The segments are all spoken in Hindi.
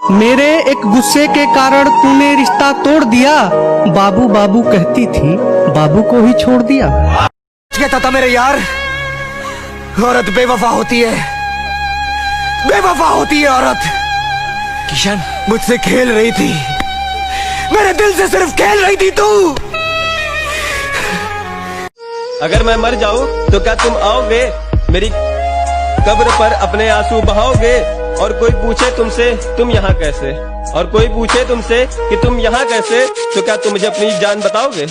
मेरे एक गुस्से के कारण तूने रिश्ता तोड़ दिया। बाबू बाबू कहती थी, बाबू को ही छोड़ दिया। कहता था मेरे यार, औरत बेवफा होती है, बेवफा होती है औरत। किशन मुझसे खेल रही थी, मेरे दिल से सिर्फ खेल रही थी तू। अगर मैं मर जाऊं तो क्या तुम आओगे मेरी कब्र पर अपने आंसू बहाओगे? और कोई पूछे तुमसे तुम यहाँ कैसे, और कोई पूछे तुमसे कि तुम यहाँ कैसे, तो क्या तुम मुझे अपनी जान बताओगे?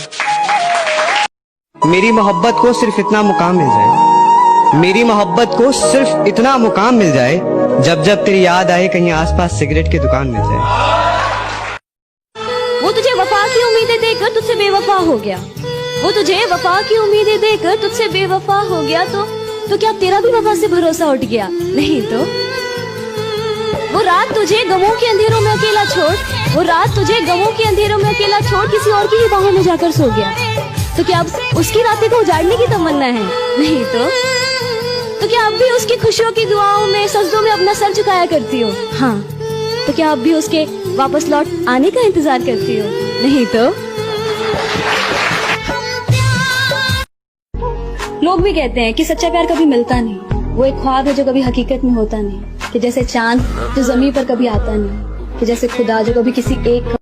मेरी मोहब्बत को सिर्फ इतना मुकाम मिल जाए, मेरी मोहब्बत को सिर्फ इतना मुकाम मिल जाए, जब जब तेरी याद आए कहीं आसपास सिगरेट की दुकान मिल जाए। वो तुझे वफा की उम्मीदें देकर तुझसे बेवफा हो गया, वो तुझे वफा की उम्मीदें देकर तुझसे बेवफा हो गया, तो क्या तेरा भी वफा से भरोसा उठ गया? नहीं तो वो रात तुझे गमों के अंधेरों में अकेला छोड़, वो रात तुझे गमों के अंधेरों में अकेला छोड़ किसी और की ही बाहों में जाकर सो गया। तो क्या अब उसकी रातें को उजाड़ने की तमन्ना है? नहीं तो क्या अब भी उसकी खुशियों की दुआओं में, सजदों में अपना सर झुकाया करती हो? हाँ, तो क्या अब भी उसके वापस लौट आने का इंतजार करती हो? नहीं तो लोग भी कहते हैं कि सच्चा प्यार कभी मिलता नहीं, वो एक ख्वाब है जो कभी हकीकत में होता नहीं, कि जैसे चांद जो जमीन पर कभी आता नहीं, कि जैसे खुदा जो कभी किसी एक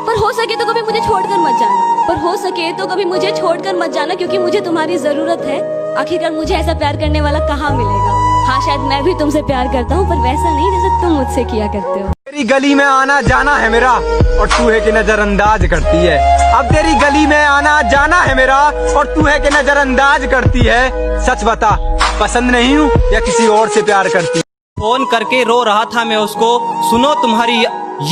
पर हो सके तो कभी मुझे छोड़कर मत जाना, पर हो सके तो कभी मुझे छोड़कर मत जाना, क्योंकि मुझे तुम्हारी जरूरत है। आखिरकार मुझे ऐसा प्यार करने वाला कहाँ मिलेगा? हाँ, शायद मैं भी तुमसे प्यार करता हूँ, पर वैसा नहीं जैसे तुम मुझसे किया करते हो। तेरी गली में आना जाना है मेरा, और तू है कि नजरअंदाज करती है। अब तेरी गली में आना जाना है मेरा, और तू है कि नजरअंदाज करती है। सच बता, पसंद नहीं हूँ या किसी और से प्यार करती? फोन करके रो रहा था मैं उसको, सुनो तुम्हारी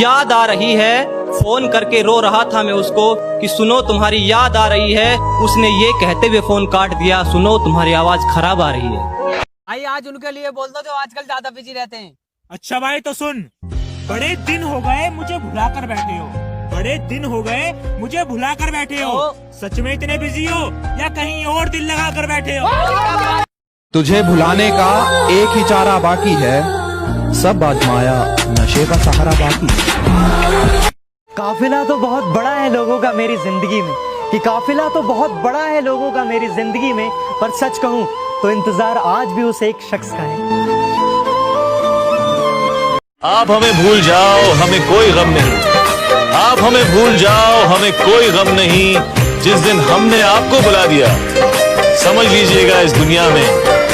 याद आ रही है। फोन करके रो रहा था मैं उसको कि सुनो तुम्हारी याद आ रही है। उसने ये कहते हुए फोन काट दिया, सुनो तुम्हारी आवाज खराब आ रही है। भाई आज उनके लिए बोल दो जो आजकल ज्यादा बिजी रहते हैं। अच्छा भाई तो सुन, बड़े दिन हो गए मुझे भुला कर बैठे हो, बड़े दिन हो गए मुझे भुला कर बैठे हो। सच में इतने बिजी हो या कहीं और दिल लगा कर बैठे हो? तुझे भुलाने का एक ही चारा बाकी है, सब आजमाया नशे का सहारा बाकी है। काफिला तो बहुत बड़ा है लोगों का मेरी जिंदगी में, कि काफिला तो बहुत बड़ा है लोगों का मेरी जिंदगी में, पर सच कहूँ तो इंतजार आज भी उस एक शख्स का है। आप हमें भूल जाओ हमें कोई गम नहीं, आप हमें भूल जाओ हमें कोई गम नहीं, जिस दिन हमने आपको बुला दिया समझ लीजिएगा इस दुनिया में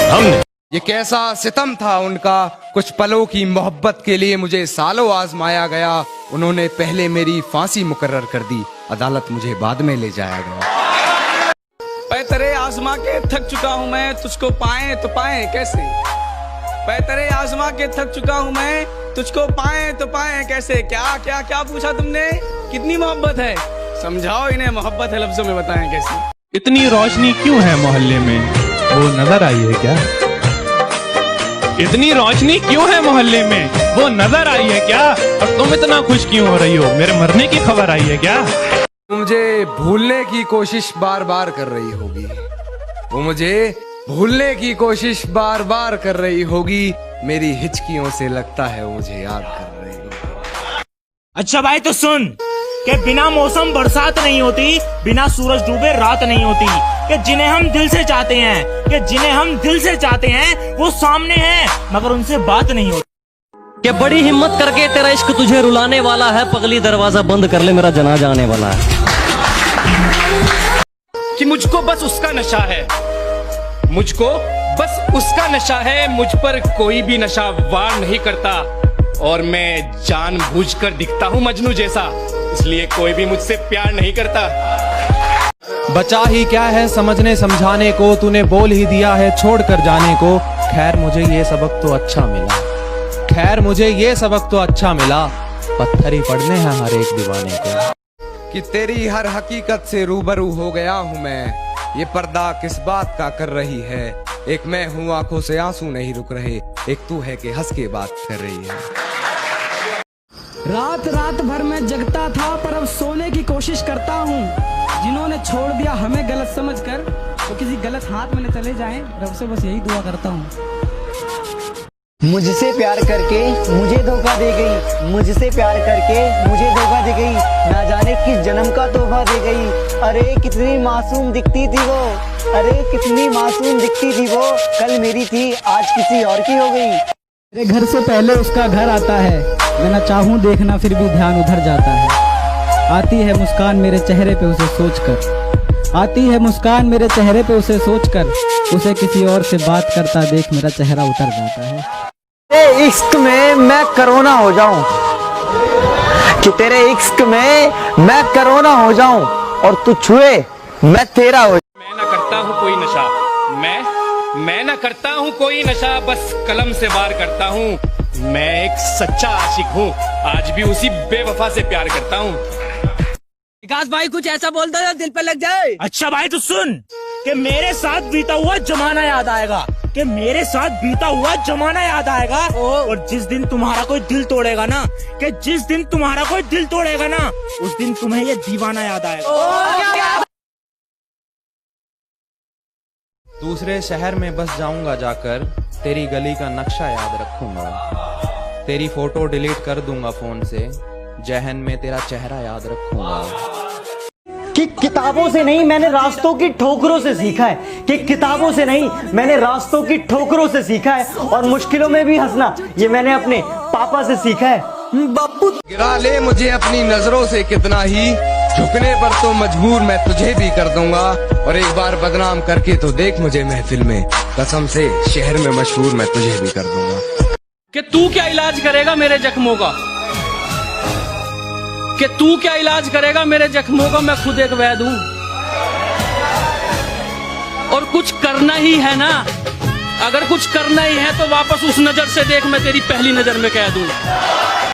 हमने। ये कैसा सितम था उनका, कुछ पलों की मोहब्बत के लिए मुझे सालों आजमाया गया। उन्होंने पहले मेरी फांसी मुकर्रर कर दी, अदालत मुझे बाद में ले जाया गया। पैतरे आजमा के थक चुका हूँ मैं, तुझको पाए तो पाए कैसे? पैतरे आजमा के थक चुका हूँ मैं, तुझको पाए तो पाए कैसे? क्या क्या क्या पूछा तुमने? कितनी मोहब्बत है? समझाओ इन्हें, मोहब्बत है लफ्जों में बताएं कैसे? इतनी रोशनी क्यों है मोहल्ले में, वो नजर आई है क्या? इतनी रोशनी क्यों है मोहल्ले में, वो नजर आई है क्या? और तुम इतना खुश क्यों हो रही हो, मेरे मरने की खबर आई है क्या? मुझे भूलने की कोशिश बार बार कर रही होगी, वो मुझे भूलने की कोशिश बार बार कर रही होगी। मेरी हिचकियों से लगता है वो मुझे याद कर रही होगी। अच्छा भाई तो सुन, कि बिना मौसम बरसात नहीं होती, बिना सूरज डूबे रात नहीं होती, कि जिन्हें हम दिल से चाहते हैं, कि जिन्हें हम दिल से चाहते हैं वो सामने हैं मगर उनसे बात नहीं होती। कि बड़ी हिम्मत करके तेरा इश्क तुझे रुलाने वाला है, पगली दरवाजा बंद कर ले मेरा जनाजा आने वाला है। कि मुझको बस उसका नशा है, मुझको बस उसका नशा है, मुझ पर कोई भी नशा वार नहीं करता, और मैं जानबूझकर दिखता हूँ मजनू जैसा, इसलिए कोई भी मुझसे प्यार नहीं करता। बचा ही क्या है समझने समझाने को, तूने बोल ही दिया है छोड़ कर जाने को। खैर मुझे ये सबक तो अच्छा मिला, खैर मुझे ये सबक तो अच्छा मिला, पत्थर ही पड़ने हैं हर एक दीवाने को। कि तेरी हर हकीकत से रूबरू हो गया हूँ मैं, ये पर्दा किस बात का कर रही है? एक मैं हूँ आंखों से आंसू नहीं रुक रहे, एक तू है कि हंस के बात कर रही है। रात रात भर मैं जगता था पर अब सोने की कोशिश करता हूँ, जिन्होंने छोड़ दिया हमें गलत समझकर, तो किसी गलत हाथ में न चले जाएं, रब से बस यही दुआ करता हूँ। मुझसे प्यार करके मुझे धोखा दे गई, मुझसे प्यार करके मुझे धोखा दे गई, ना जाने किस जन्म का तोहफा दे गई। अरे कितनी मासूम दिखती थी वो, अरे कितनी मासूम दिखती थी वो, कल मेरी थी आज किसी और की हो गई। मेरे घर से पहले उसका घर आता है, मैं ना चाहूँ देखना फिर भी ध्यान उधर जाता है। आती है मुस्कान मेरे चेहरे पे उसे सोचकर, आती है मुस्कान मेरे चेहरे पे उसे सोचकर, उसे किसी और से बात करता देख मेरा चेहरा उतर जाता है। तेरे इश्क में मैं करोना हो जाऊं, कि तेरे इश्क में मैं करोना हो जाऊं और तू छुए मैं तेरा हो। मैं ना करता हूँ कोई नशा, मैं ना करता हूँ कोई नशा, बस कलम से वार करता हूँ। मैं एक सच्चा आशिक हूँ, आज भी उसी बेवफा से प्यार करता हूँ। विकास भाई कुछ ऐसा बोलता है दिल पे लग जाए। अच्छा भाई तो सुन कि मेरे साथ बीता हुआ जमाना याद आएगा, कि मेरे साथ बीता हुआ जमाना याद आएगा। और जिस दिन तुम्हारा कोई दिल तोड़ेगा ना, कि जिस दिन तुम्हारा कोई दिल तोड़ेगा ना, उस दिन तुम्हें ये दीवाना याद आएगा। दूसरे शहर में बस जाऊंगा जाकर, तेरी गली का नक्शा याद रखूंगा, तेरी फोटो डिलीट कर दूंगा फोन से, जहन में तेरा चेहरा याद रखूंगा। कि किताबों से नहीं मैंने रास्तों की ठोकरों से सीखा है, कि किताबों से नहीं मैंने रास्तों की ठोकरों से सीखा है, और मुश्किलों में भी हंसना ये मैंने अपने पापा से सीखा है। बापू गिरा ले मुझे अपनी नजरों से कितना ही, झुकने पर तो मजबूर मैं तुझे भी कर दूंगा, और एक बार बदनाम करके तो देख मुझे महफिल में, कसम से शहर में मशहूर मैं तुझे भी कर दूंगा। कि तू क्या इलाज करेगा मेरे जख्मों का, कि तू क्या इलाज करेगा मेरे जख्मों का, मैं खुद एक वैद हूं। और कुछ करना ही है ना, अगर कुछ करना ही है तो वापस उस नजर से देख, मैं तेरी पहली नजर में कह दूं।